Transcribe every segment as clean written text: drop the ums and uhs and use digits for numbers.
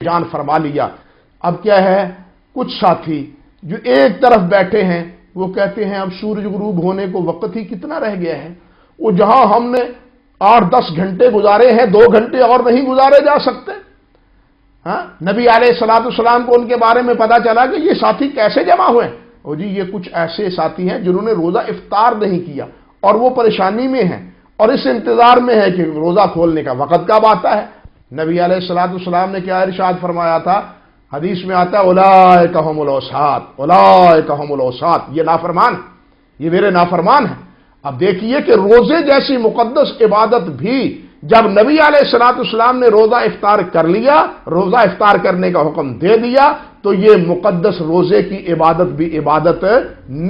جان فرما لیا۔ اب کیا ہے، کچھ ساتھی جو ایک طرف بیٹھے ہیں وہ کہتے ہیں اب سورج غروب ہونے کو وقت ہی کتنا رہ گیا ہے، وہ جہاں ہم نے 8-10 گھنٹے گزارے ہیں 2 گھنٹے اور نہیں گزارے جا سکتے۔ ہاں، نبی علیہ الصلوۃ والسلام کو ان کے بارے میں پتا چلا کہ یہ ساتھی کیسے جمع ہوئے، اور جی یہ کچھ ایسے ساتھی ہیں جنہوں نے روزہ افطار نہیں کیا اور وہ پریشانی میں ہیں اور اس انتظار میں ہے کہ روزہ کھولنے کا وقت کب آتا ہے۔ نبی علیہ الصلوۃ والسلام نے کیا ارشاد فرمایا تھا، حدیث میں آتا ہے اولئک هم العصاۃ، اولئک هم العصاۃ، یہ نافرمان، یہ میرے نافرمان ہیں۔ اب دیکھیے کہ روزے جیسی مقدس عبادت بھی جب نبی علیہ الصلوۃ والسلام نے روزہ افطار کر لیا، روزہ افطار کرنے کا حکم دے دیا، تو یہ مقدس روزے کی عبادت بھی عبادت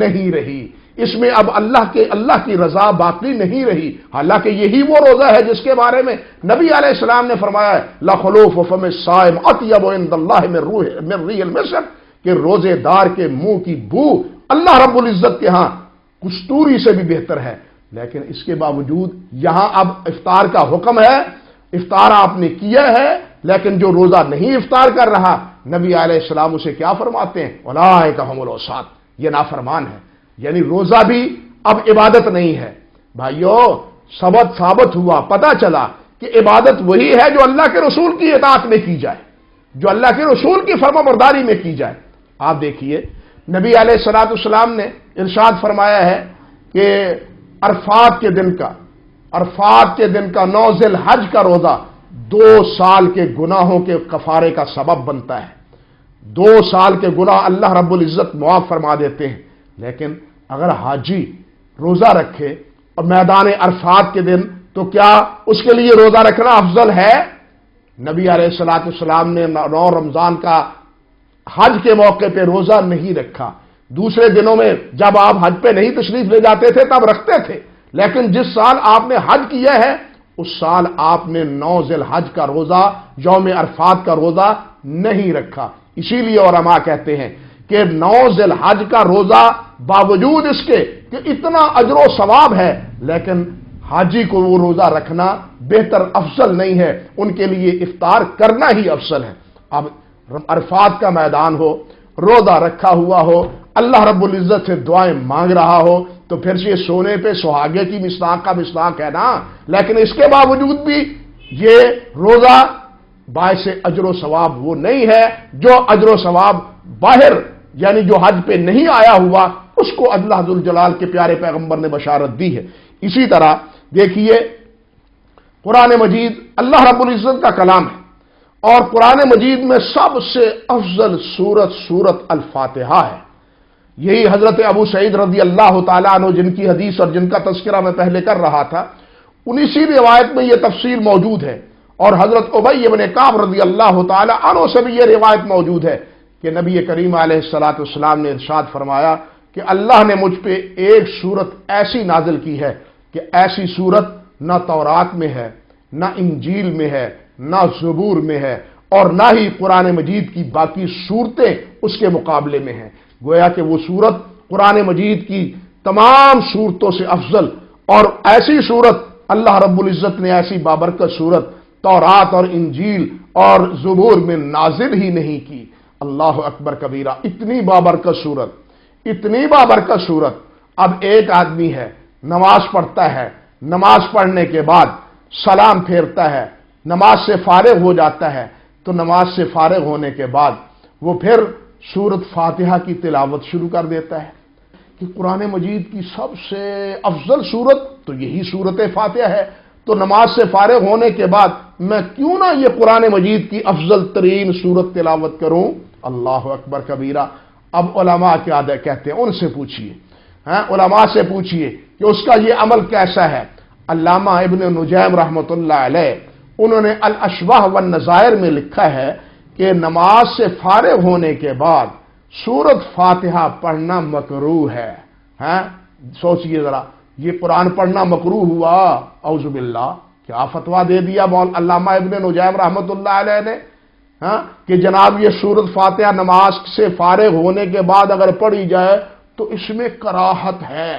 نہیں رہی، اس میں اب اللہ کی رضا باقی نہیں رہی۔ حالانکہ یہی وہ روزہ ہے جس کے بارے میں نبی علیہ السلام نے فرمایا ہے لخلوف فم الصائم اطیب عند اللہ من ریح المسک، کہ روزے دار کے منہ کی بو اللہ رب العزت کے ہاں کستوری سے بھی بہتر ہے۔ لیکن اس کے باوجود یہاں اب افطار کا حکم ہے، افطار آپ نے کیا ہے، لیکن جو روزہ نہیں افطار کر رہا، نبی علیہ السلام اسے کیا فرماتے ہیں، اولئک هم العصاۃ، یہ نافرمان ہے۔ یعنی روزہ بھی اب عبادت نہیں ہے۔ بھائیو، ثابت ہوا، پتہ چلا کہ عبادت وہی ہے جو اللہ کے رسول کی اطاعت میں کی جائے، جو اللہ کے رسول کی فرما برداری میں کی جائے۔ آپ دیکھیے نبی علیہ الصلوۃ والسلام نے ارشاد فرمایا ہے کہ عرفات کے دن کا 9 ذی الحج کا روزہ 2 سال کے گناہوں کے کفارے کا سبب بنتا ہے۔ 2 سال کے گناہ اللہ رب العزت معاف فرما دیتے ہیں۔ لیکن اگر حاجی روزہ رکھے اور میدان عرفات کے دن، تو کیا اس کے لیے روزہ رکھنا افضل ہے؟ نبی علیہ الصلوۃ والسلام نے 9 رمضان کا حج کے موقع پہ روزہ نہیں رکھا، دوسرے دنوں میں جب آپ حج پہ نہیں تشریف لے جاتے تھے تب رکھتے تھے، لیکن جس سال آپ نے حج کیا ہے اس سال آپ نے 9 ذی الحج کا روزہ، یوم عرفات کا روزہ نہیں رکھا۔ اسی لیے علماء کہتے ہیں کہ 9 ذی الحج کا روزہ باوجود اس کے کہ اتنا اجر و ثواب ہے، لیکن حاجی کو وہ روزہ رکھنا بہتر افضل نہیں ہے، ان کے لیے افطار کرنا ہی افضل ہے۔ اب عرفات کا میدان ہو، روزہ رکھا ہوا ہو، اللہ رب العزت سے دعائیں مانگ رہا ہو، تو پھر یہ سونے پہ سہاگے کی مصداق کا مصداق ہے نا۔ لیکن اس کے باوجود بھی یہ روزہ باعث اجر و ثواب وہ نہیں ہے جو اجر و ثواب باہر، یعنی جو حج پہ نہیں آیا ہوا، اس کو اللہ ذوالجلال کے پیارے پیغمبر نے بشارت دی ہے۔ اسی طرح دیکھیے قرآن مجید اللہ رب العزت کا کلام ہے، اور قرآن مجید میں سب سے افضل سورت الفاتحہ ہے۔ یہی حضرت ابو سعید رضی اللہ تعالیٰ عنہ، جن کی حدیث اور جن کا تذکرہ میں پہلے کر رہا تھا، انہی روایت میں یہ تفصیل موجود ہے، اور حضرت ابی بن کعب رضی اللہ تعالیٰ عنہ سے بھی یہ روایت موجود ہے کہ نبی کریم علیہ الصلوۃ والسلام نے ارشاد فرمایا کہ اللہ نے مجھ پہ ایک سورت ایسی نازل کی ہے کہ ایسی سورت نہ تورات میں ہے، نہ انجیل میں ہے، نہ زبور میں ہے، اور نہ ہی قرآن مجید کی باقی سورتیں اس کے مقابلے میں ہیں۔ گویا کہ وہ سورت قرآن مجید کی تمام سورتوں سے افضل، اور ایسی سورت اللہ رب العزت نے ایسی بابرکت سورت تورات اور انجیل اور زبور میں نازل ہی نہیں کی۔ اللہ اکبر کبیرہ، اتنی بابرکت سورت۔ اب ایک آدمی ہے، نماز پڑھتا ہے، نماز پڑھنے کے بعد سلام پھیرتا ہے، نماز سے فارغ ہو جاتا ہے، تو نماز سے فارغ ہونے کے بعد وہ پھر سورت فاتحہ کی تلاوت شروع کر دیتا ہے کہ قرآن مجید کی سب سے افضل سورت تو یہی سورت فاتحہ ہے، تو نماز سے فارغ ہونے کے بعد میں کیوں نہ یہ قرآن مجید کی افضل ترین سورت تلاوت کروں۔ اللہ اکبر کبیرہ۔ اب علماء کیا کہتے ہیں، ان سے پوچھئے، علماء سے پوچھئے کہ اس کا یہ عمل کیسا ہے۔ علامہ ابن نجیم رحمۃ اللہ علیہ، انہوں نے الاشباح والنظائر میں لکھا ہے کہ نماز سے فارغ ہونے کے بعد سورت فاتحہ پڑھنا مکروہ ہے۔ سوچئے ذرا، یہ قرآن پڑھنا مکروہ ہوا، اعوذ باللہ، کیا فتویٰ دے دیا علامہ ابن نجیم رحمۃ اللہ علیہ نے، کہ جناب یہ سورت فاتحہ نماز سے فارغ ہونے کے بعد اگر پڑھی جائے تو اس میں کراہت ہے،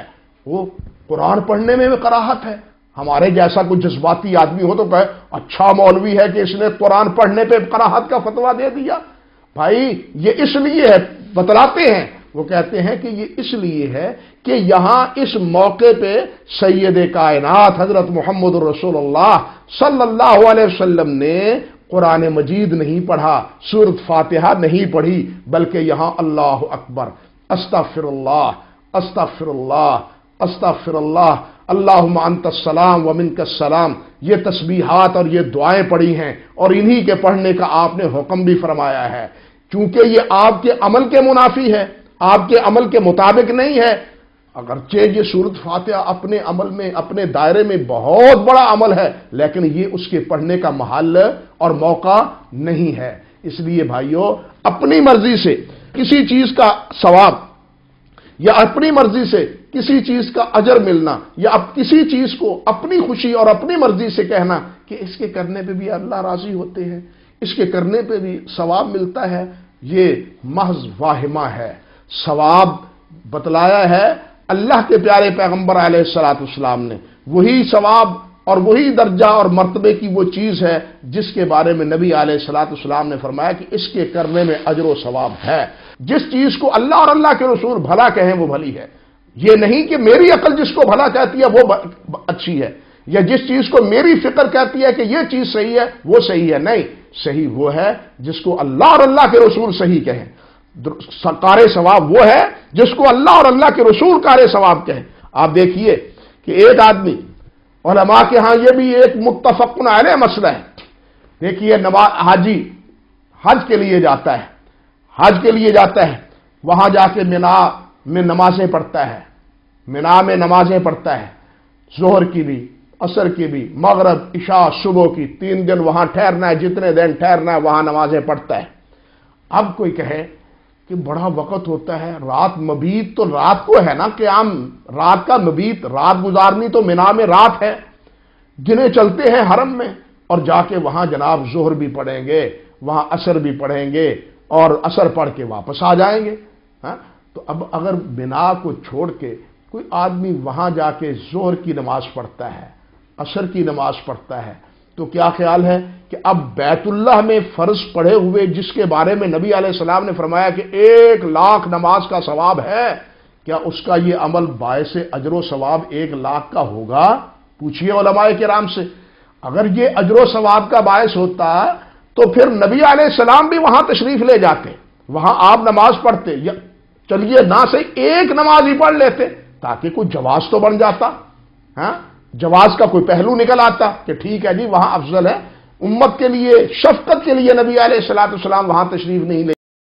وہ قرآن پڑھنے میں کراہت ہے۔ ہمارے جیسا کوئی جذباتی آدمی ہو تو کہے اچھا مولوی ہے کہ اس نے قرآن پڑھنے پہ کراہت کا فتویٰ دے دیا. بھائی یہ اس لیے ہے، بتلاتے ہیں، وہ کہتے ہیں کہ یہ اس لیے ہے کہ یہاں اس موقع پہ سید کائنات حضرت محمد رسول اللہ صلی اللہ علیہ وسلم نے قرآن مجید نہیں پڑھا، سورۃ فاتحہ نہیں پڑھی، بلکہ یہاں اللہ اکبر، استغفر اللہ، استغفر اللہ، استغفر اللہ، اللہم انت السلام ومنک السلام، یہ تسبیحات اور یہ دعائیں پڑھی ہیں اور انہی کے پڑھنے کا آپ نے حکم بھی فرمایا ہے. چونکہ یہ آپ کے عمل کے منافی ہے، آپ کے عمل کے مطابق نہیں ہے. اگرچہ یہ سورۃ فاتحہ اپنے عمل میں، اپنے دائرے میں بہت بڑا عمل ہے، لیکن یہ اس کے پڑھنے کا محل اور موقع نہیں ہے. اس لیے بھائیوں، اپنی مرضی سے کسی چیز کا ثواب یا اپنی مرضی سے کسی چیز کا اجر ملنا، یا اب کسی چیز کو اپنی خوشی اور اپنی مرضی سے کہنا کہ اس کے کرنے پہ بھی اللہ راضی ہوتے ہیں، اس کے کرنے پہ بھی ثواب ملتا ہے، یہ محض واہمہ ہے. ثواب بتلایا ہے اللہ کے پیارے پیغمبر علیہ الصلوۃ والسلام نے. وہی ثواب اور وہی درجہ اور مرتبے کی وہ چیز ہے جس کے بارے میں نبی علیہ الصلوۃ والسلام نے فرمایا کہ اس کے کرنے میں اجر و ثواب ہے. جس چیز کو اللہ اور اللہ کے رسول بھلا کہیں وہ بھلی ہے. یہ نہیں کہ میری عقل جس کو بھلا کہتی ہے وہ اچھی ہے، یا جس چیز کو میری فکر کہتی ہے کہ یہ چیز صحیح ہے وہ صحیح ہے. نہیں، صحیح وہ ہے جس کو اللہ اور اللہ کے رسول صحیح کہیں. کار ثواب وہ ہے جس کو اللہ اور اللہ کے رسول کار ثواب کہیں. آپ دیکھیے کہ ایک آدمی، علماء کے ہاں یہ بھی ایک متفق علیہ مسئلہ ہے. دیکھیے حاجی حج کے لیے جاتا ہے، حج کے لیے جاتا ہے، وہاں جا کے منا میں نمازیں پڑھتا ہے، منا میں نمازیں پڑھتا ہے، ظہر کی بھی، عصر کی بھی، مغرب، عشاء، صبح کی، 3 دن وہاں ٹھہرنا ہے، جتنے دن ٹھہرنا ہے وہاں نمازیں پڑھتا ہے. اب کوئی کہے کہ بڑا وقت ہوتا ہے، رات مبیت تو رات کو ہے نا، قیام رات کا، مبیت رات گزارنی تو منا میں رات ہے. جنہیں چلتے ہیں حرم میں اور جا کے وہاں جناب ظہر بھی پڑھیں گے، وہاں عصر بھی پڑھیں گے اور عصر پڑھ کے واپس آ جائیں گے. تو اب اگر منا کو چھوڑ کے کوئی آدمی وہاں جا کے ظہر کی نماز پڑھتا ہے، عصر کی نماز پڑھتا ہے، تو کیا خیال ہے کہ اب بیت اللہ میں فرض پڑھے ہوئے جس کے بارے میں نبی علیہ السلام نے فرمایا کہ 1,00,000 نماز کا ثواب ہے، کیا اس کا یہ عمل باعث اجر و ثواب 1,00,000 کا ہوگا؟ پوچھئے علماء کرام سے. اگر یہ اجر و ثواب کا باعث ہوتا تو پھر نبی علیہ السلام بھی وہاں تشریف لے جاتے، وہاں آپ نماز پڑھتے، یا چلیے نہ سے ایک نماز ہی پڑھ لیتے تاکہ کوئی جواز تو بن جاتا. جواز کا کوئی پہلو نکل آتا کہ ٹھیک ہے جی وہاں افضل ہے. امت کے لیے شفقت کے لیے نبی علیہ الصلوۃ والسلام وہاں تشریف نہیں لے